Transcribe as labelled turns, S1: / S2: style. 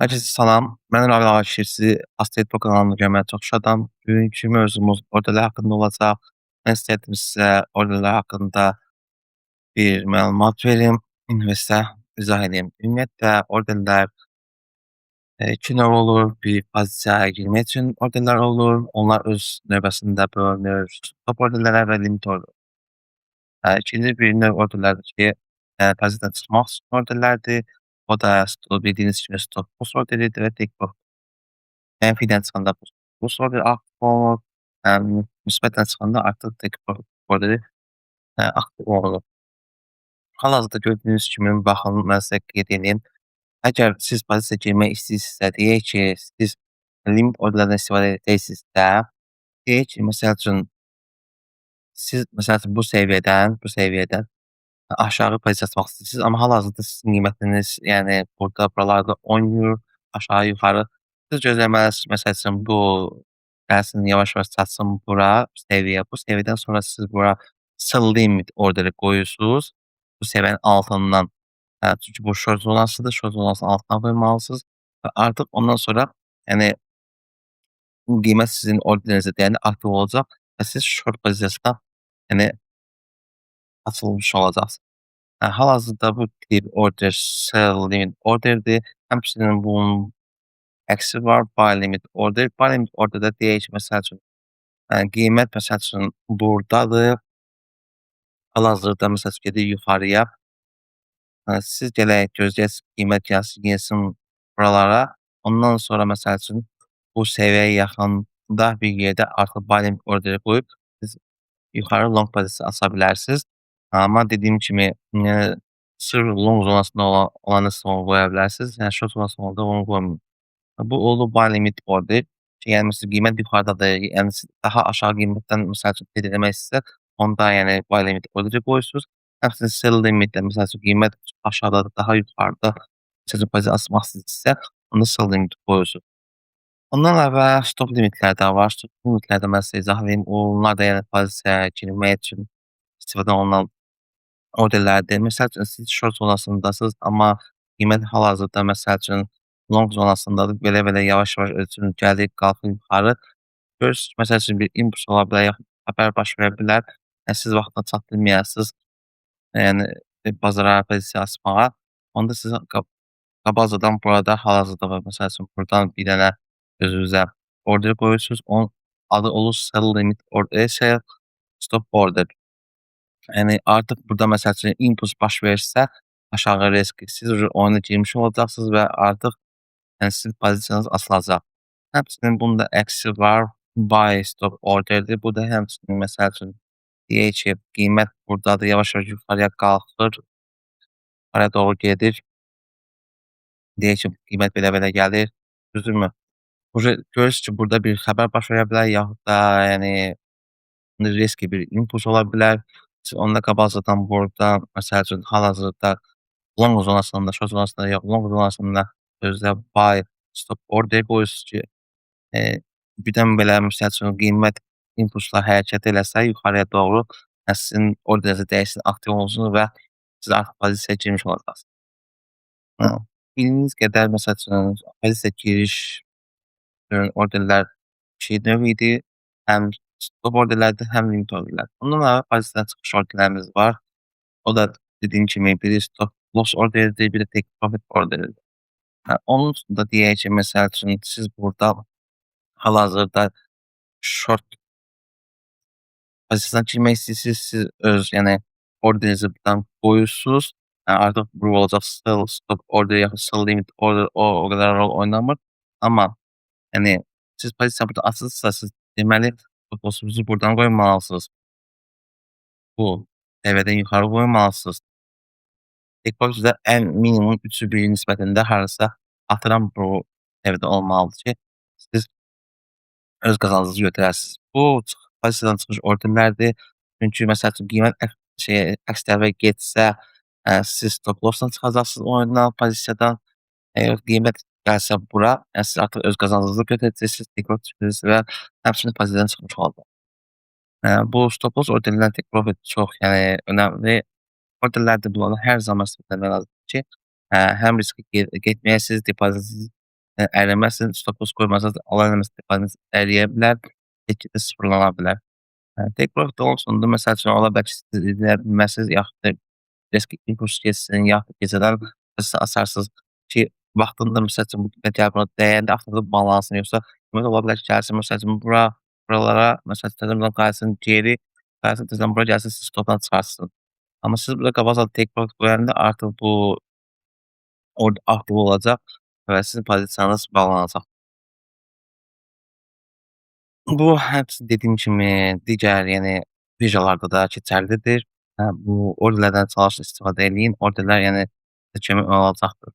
S1: Hər kəsə salam. Mən Rabil Akif, sizi Asteroid kanalına görməyə çox şadam. Bugünkü mövzumuz orderlər haqqında olacaq. Mən istəyərdim sizə orderlər haqqında bir məlumat verim və sizə izah edeyim. Ümumiyyətlə, orderlər 2 növ olur. Bir pozisiyaya girmək üçün orderlər olur. Onlar öz növbəsində bölünür. Stop orderlərə və limit order. İkinci bir növ orderlərdir ki, pozisiyadan çıxmaq üçün orderlərdir. O da bildiyiniz kimi stop loss orderidir və take profit. Mənfidən çıxanda loss order aktiv olunur. Müsbətdən çıxanda artıq take profit orderi aktiv olunur. Hal-hazırda gördüyünüz kimi baxın, mən sizə qeyd edeyim. Əgər siz pozisiyaya girmək istəyirsinizsə, deyək ki, siz limit orderlərdən istifadə edəcəksinizsə, deyək ki, məsəl üçün siz bu səviyyədən aşağı pozisiya açmaq istəyirsiniz, amma hal-hazırda sizin qiymətiniz, yəni burada buralarda oynayır, aşağı yuxarı. Siz gözləməlisiniz, məsəl üçün bu gəlsin yavaş-yavaş çatsın bura səviyyə. Bu səviyyədən sonra siz bura sell limit orderi qoyursunuz. Bu səviyyənin altından. Çünki bu short zonasıdır. Short zonasının altına qoymalısınız və artıq ondan sonra yəni qiymət sizin orderinizdə yəni aktiv olacaq və siz short pozisiyasına yəni açılmış olacaqsınız. Hal-hazırda bu tip order sell limit orderdir. Həmçinin bunun əksi var, buy limit order. Buy limit orderdə deyək ki, məsəl üçün qiymət məsəl üçün burdadır. Hal-hazırda məsəl üçün gedir yuxarıya. Siz gələk gözləyəsiniz qiymət gəlsin buralara. Ondan sonra məsəl üçün bu səviyyəyə yaxında bir yerdə artıq buy limit orderi qoyub siz yuxarı long pozisiya aça bilərsiniz. Amma dediyim kimi sırf long zonasında olanı siz onu qoya bilərsiniz. Yəni short zonasında olanda onu qoymayın. Bu oldu buy limit order. Yəni məsələn qiymət yuxarıdadır. Yəni siz daha aşağı qiymətdən məsəl üçün trade eləmək istəsəz, onda yəni buy limit orderi qoyursunuz. Həmçinin sell limitdə məsəl üçün qiymət aşağıdadır, daha yuxarıda məsəl üçün pozisiya açmaq istəyirsinizsə, onda sell limit qoyursunuz. Ondan əlavə stop limitlər də var. Stop limitlərdə mən sizə izah vereyim. Onlar da yəni pozisiyaya girmək üçün istifadə olunan orderlərdir. Məsəl üçün siz short zonasındasınız, amma qiymət hal-hazırda məsəl üçün long zonasındadır. Belə-belə yavaş-yavaş öz üçün gəlir, qalxır yuxarı. Görürsünüz, məsəl üçün bir impuls ola bilər, yaxud xəbər baş verə bilər. Siz vaxtında çatdırmayasınız, yəni bazara pozisiya açmağa. Onda siz qabaqcadan burada hal-hazırda var. Məsəl üçün buradan bir dənə özünüzə order qoyursunuz. Onun adı olur sell limit order, sell stop order. Yəni artıq burada məsəl üçün impuls baş verirsə, aşağı risk siz oyuna girmiş olacaqsınız və artıq yəni sizin pozisiyanız açılacaq. Həmçinin bunun da əksi var. Buy stop orderdir. Bu da həmçinin məsəl üçün deyək ki, qiymət burdadır, yavaş-yavaş yuxarıya qalxır, yuxarıya doğru gedir. Deyək ki, qiymət belə-belə gəlir, düzdürmü? Görürsünüz ki, burada bir xəbər baş verə bilər, yaxud da yəni riskli bir impuls ola bilər. Siz onda qabaqcadan burada məsəl üçün hal-hazırda long zonasında, short zonasında yox, long zonasında özünüzə buy stop order qoyursunuz ki, birdən belə məsəl üçün qiymət impulsla hərəkət eləsə yuxarıya doğru sizin orderinizə dəyişsin, aktiv olunsun və siz artıq pozisiyaya girmiş olacaqsınız. Bildiyiniz qədər məsəl üçün pozisiya giriş orderlər 2 növ idi. Həm stop orderlərdir, həm limit orderlər. Bundan əlavə pozisiyadan çıxış orderlərimiz var. O da dediyim kimi biri stop loss orderidir, biri take profit orderidir. Onun üçün də deyək ki, məsəl üçün siz burada hal-hazırda short pozisiyasına girmək istəyirsiniz, siz öz yəni orderinizi buradan qoyursunuz. Artıq bu olacaq sell stop order yaxud sell limit order o qədər rol oynamır. Amma yəni siz pozisiya burada açırsınızsa, siz deməli stop lossunuzu buradan qoymalısınız. Bu səviyyədən yuxarı qoymalısınız. Take profit də ən minimum 3'ü 1 nisbətində hardasa atıran bu səviyyədə olmalıdır ki, siz öz qazancınızı götürəsiniz. Bu pozisiyadan çıxış orderlərdir. Çünki məsəl üçün qiymət əks tərəfə getsə, siz stop lossla çıxacaqsınız oyundan, pozisiyadan. Qiymət gəlsə bura, yəni siz artıq öz qazancınızı götürəcəksiniz, take profit düşürürsünüz və həmçinin pozisiyadan çıxmış olacaq. Bu stop loss orderlər, take profit çox yəni önəmli orderlərdir. Bunlardan hər zaman istifadə etmək lazımdır ki, həm riskə getməyəsiniz, depozitinizi əriməsin, stop-loss qoymasanız alarm istifadəniz əriyə bilər, get-gedə sıfırlana bilər. Take profit onun üçündür. Məsəl üçün, ola bilər ki, siz izləyə bilməzsiniz, yaxud da risk impuls keçsin, yaxud gecədən qısa asarsınız ki, vaxtında məsəl üçün bu gəlib bura dəyəndə avtomatik balansın yoxsa demək ola bilər ki, gəlsin məsəl üçün buralara məsəl üçün təzədən qayıtsın geri, qayıtsın təzədən bura gəlsin, sizi stopdan çıxartsın. Amma siz burada qabaqcadan take profit qoyanda artıq bu orada aktiv olacaq və sizin pozisiyanınız bağlanacaq. Bu həmçinin dediyim kimi digər, yəni birjalarda da keçərlidir. Bu orderlərdən çalışın istifadə eləyin. Orderlər yəni sizə kömək olacaqdır.